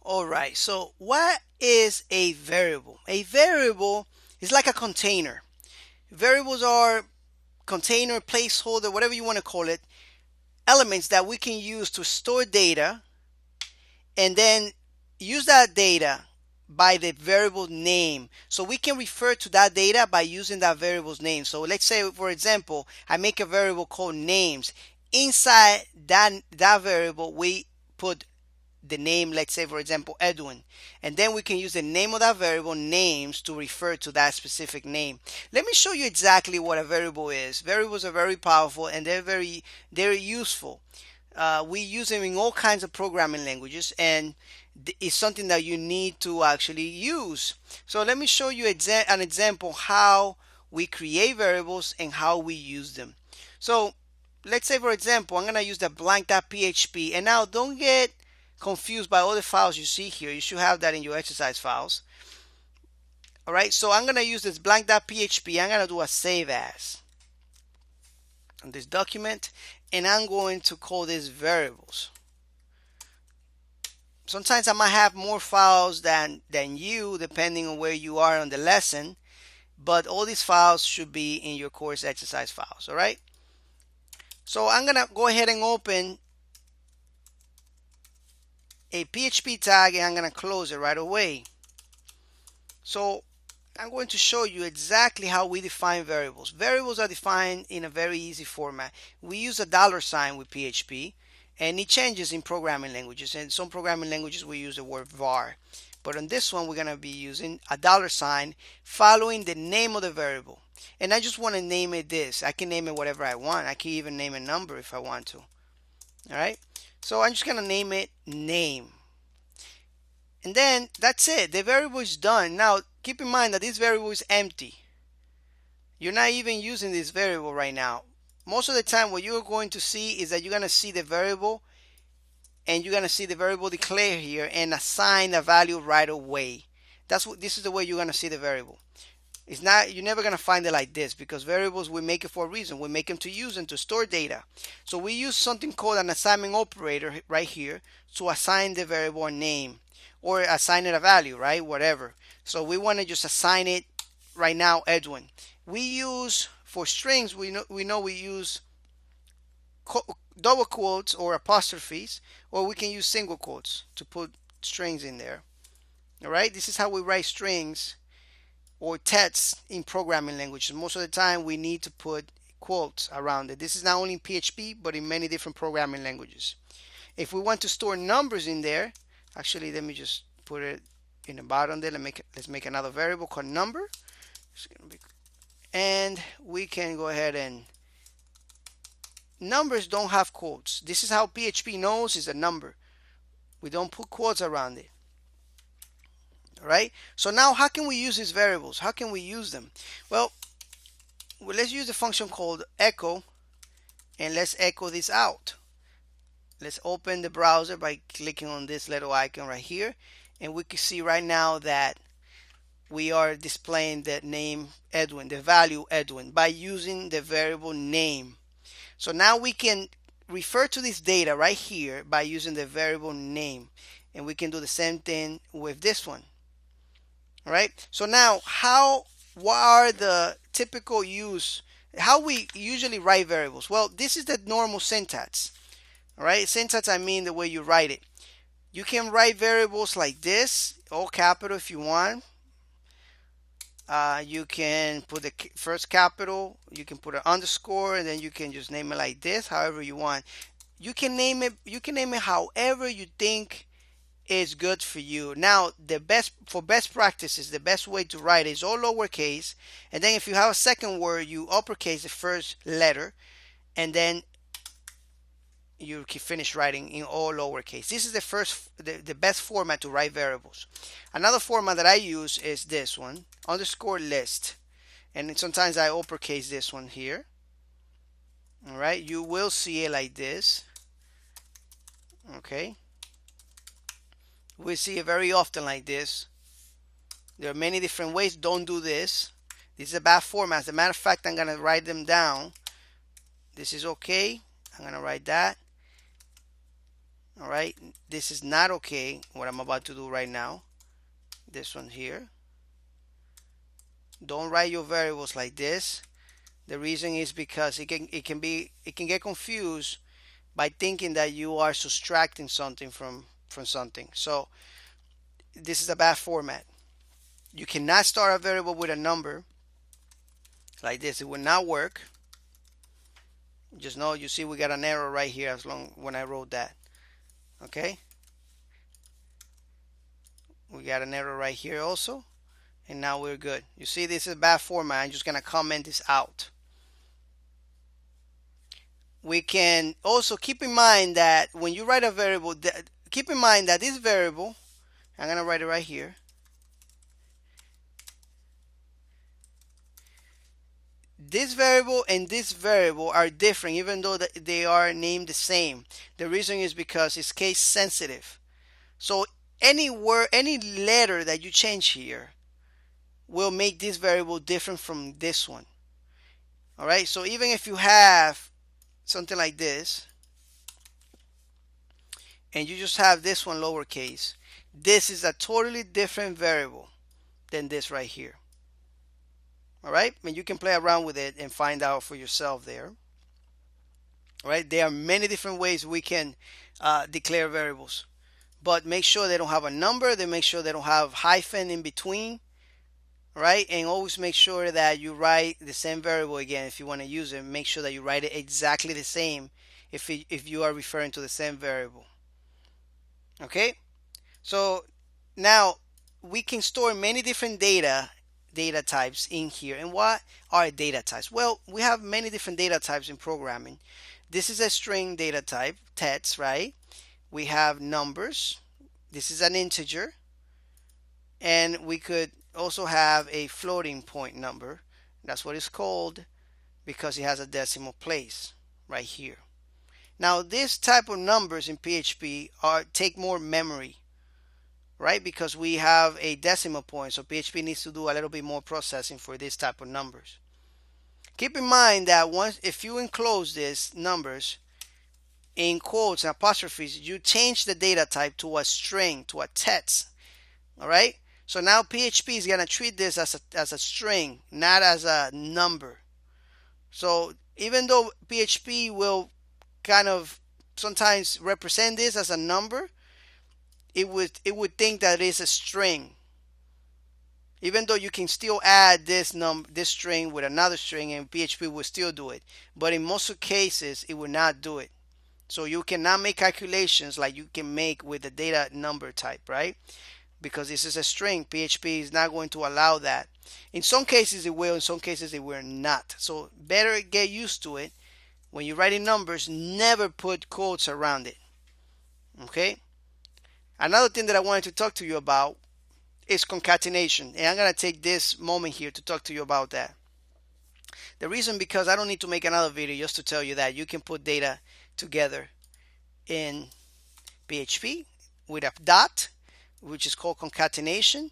All right, so what is a variable? A variable is like a container. Variables are container, placeholder, whatever you want to call it, elements that we can use to store data and then use that data by the variable name. So we can refer to that data by using that variable's name. So let's say, for example, I make a variable called names. Inside that variable, we put the name, let's say, for example, Edwin. And then we can use the name of that variable names to refer to that specific name. Let me show you exactly what a variable is. Variables are very powerful and they're useful. We use them in all kinds of programming languages, and it's something that you need to actually use. So let me show you an example how we create variables and how we use them. So let's say, for example, I'm going to use the blank.php, and now don't get confused by all the files you see here. You should have that in your exercise files. All right, so I'm going to use this blank.php. I'm going to do a save as on this document, and I'm going to call this variables. Sometimes I might have more files than you, depending on where you are on the lesson, but all these files should be in your course exercise files. All right, so I'm going to go ahead and open a PHP tag, and I'm going to close it right away. So I'm going to show you exactly how we define variables. Variables are defined in a very easy format. We use a $sign with PHP, and it changes in programming languages. In some programming languages we use the word var, but on this one we're going to be using a $sign following the name of the variable. And I just want to name it this. I can name it whatever I want. I can even name a number if I want to. All right, so I'm just going to name it name. And then that's it. The variable is done. Now keep in mind that this variable is empty. You're not even using this variable right now. Most of the time what you're going to see is that you're going to see the variable, and you're going to see the variable declare here and assign a value right away. This is the way you're going to see the variable. It's not, you're never going to find it like this, because variables, we make it for a reason. We make them to use and to store data. So we use something called an assignment operator right here to assign the variable a name, or assign it a value, right? Whatever. So we want to just assign it right now Edwin. We use, for strings, we know we use double quotes or apostrophes, or we can use single quotes to put strings in there. All right, this is how we write strings or texts in programming languages. Most of the time we need to put quotes around it. This is not only in PHP but in many different programming languages. If we want to store numbers in there, actually let me just put it in the bottom there. Let's make another variable called number. And we can go ahead and, numbers don't have quotes. This is how PHP knows it's a number. We don't put quotes around it. All right, so now how can we use these variables? How can we use them? Well, let's use a function called echo, and let's echo this out. Let's open the browser by clicking on this little icon right here, and we can see right now that we are displaying the name Edwin, the value Edwin, by using the variable name. So now we can refer to this data right here by using the variable name, and we can do the same thing with this one. All right, so now what are the typical use, how we usually write variables? Well, this is the normal syntax. All right, syntax, I mean the way you write it. You can write variables like this, all capital if you want. You can put the first capital, you can put an underscore, and then you can just name it like this, however you want. You can name it however you think is good for you. Now, for best practices, the best way to write is all lowercase, and then if you have a second word, you uppercase the first letter, and then you can finish writing in all lowercase. This is the best format to write variables. Another format that I use is this one, underscore list, and sometimes I uppercase this one here. All right, you will see it like this. Okay, we see it very often like this. There are many different ways. Don't do this. This is a bad format. As a matter of fact, I'm gonna write them down. This is okay. I'm gonna write that. All right, this is not okay, what I'm about to do right now. This one here. Don't write your variables like this. The reason is because it can get confused by thinking that you are subtracting something from something. So this is a bad format. You cannot start a variable with a number like this. It will not work. Just know, you see we got an error right here as long when I wrote that. Okay, we got an error right here also, and now we're good. You see, this is a bad format. I'm just gonna comment this out. We can also keep in mind that when you write a variable, keep in mind that this variable, I'm gonna write it right here. This variable and this variable are different, even though they are named the same. The reason is because it's case sensitive. So any word, any letter that you change here will make this variable different from this one. All right, so even if you have something like this and you just have this one lowercase, this is a totally different variable than this right here. All right, and you can play around with it and find out for yourself there. All right, there are many different ways we can declare variables, but make sure they don't have a number. They make sure they don't have hyphen in between. Right, and always make sure that you write the same variable again. If you want to use it, make sure that you write it exactly the same if you are referring to the same variable. Okay, so now we can store many different data types in here. And what are data types? Well, we have many different data types in programming. This is a string data type, text, right? We have numbers. This is an integer. And we could also have a floating point number. That's what it's called because it has a decimal place right here. Now this type of numbers in PHP take more memory, right? Because we have a decimal point, so PHP needs to do a little bit more processing for this type of numbers. Keep in mind that if you enclose these numbers in quotes and apostrophes, you change the data type to a string, to a text. All right, so now PHP is gonna treat this as a string, not as a number. So even though PHP will kind of sometimes represent this as a number, it would think that it is a string. Even though you can still add this string with another string, and PHP will still do it, but in most cases it will not do it. So you cannot make calculations like you can make with the data number type, right? Because this is a string. PHP is not going to allow that. In some cases it will, in some cases it will not. So better get used to it. When you're writing numbers, never put quotes around it. Okay? Another thing that I wanted to talk to you about is concatenation. And I'm going to take this moment here to talk to you about that. The reason, because I don't need to make another video just to tell you that you can put data together in PHP with a dot, which is called concatenation.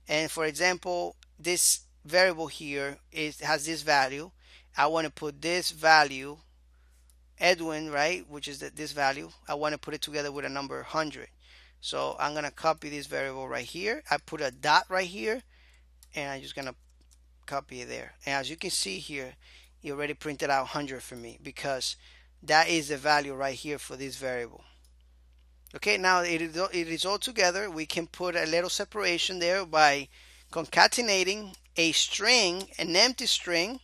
And for example, this variable here has this value. I want to put this value, Edwin, right, which is this value. I want to put it together with a number 100. So I'm going to copy this variable right here. I put a dot right here, and I'm just going to copy it there. And as you can see here, it already printed out 100 for me because that is the value right here for this variable. Okay, now it is all together. We can put a little separation there by concatenating a string, an empty string.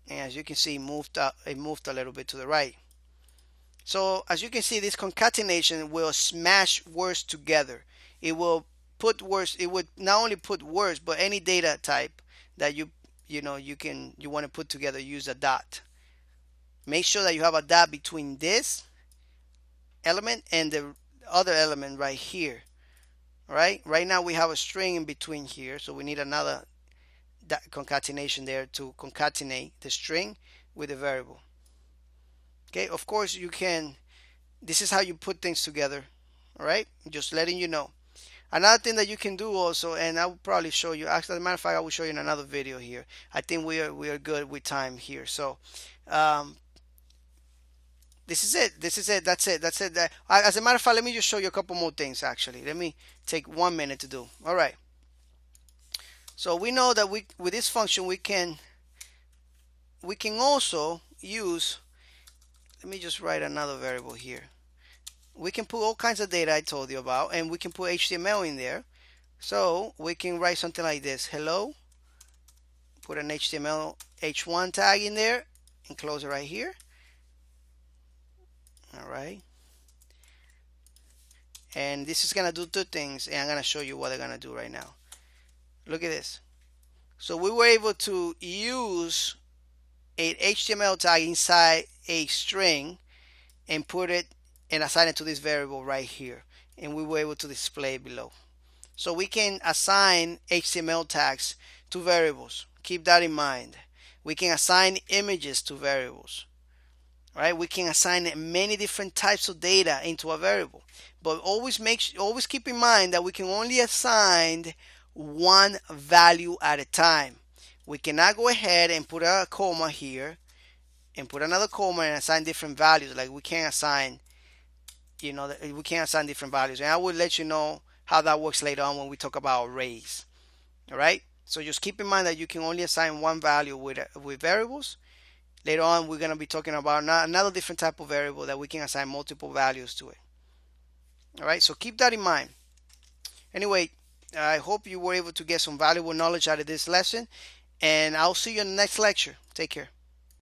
And as you can see, it moved a little bit to the right. So as you can see, this concatenation will smash words together. It will put words. It would not only put words, but any data type that you want to put together, use a dot. Make sure that you have a dot between this element and the other element right here. All right. Right now we have a string in between here, so we need another concatenation there to concatenate the string with the variable. Okay, of course you can, this is how you put things together. All right, just letting you know. Another thing that you can do also, and I will probably show you, actually as a matter of fact I will show you in another video here. I think we are good with time here. So This is it. This is it. That's it. That's it. As a matter of fact, let me just show you a couple more things actually. Let me take 1 minute to do. All right. So we know that with this function we can also use, let me just write another variable here. We can put all kinds of data I told you about, and we can put HTML in there. So we can write something like this: hello, put an HTML h1 tag in there and close it right here. All right. And this is gonna do two things, and I'm gonna show you what they're gonna do right now. Look at this. So we were able to use a HTML tag inside a string and put it and assign it to this variable right here, and we were able to display it below. So we can assign HTML tags to variables. Keep that in mind. We can assign images to variables. Right? We can assign many different types of data into a variable, but always keep in mind that we can only assign one value at a time. We cannot go ahead and put a comma here and put another comma and assign different values. Like we can't assign, we can't assign different values. And I will let you know how that works later on when we talk about arrays. All right. So just keep in mind that you can only assign one value with variables. Later on, we're going to be talking about another different type of variable that we can assign multiple values to it. All right, so keep that in mind. Anyway, I hope you were able to get some valuable knowledge out of this lesson, and I'll see you in the next lecture. Take care.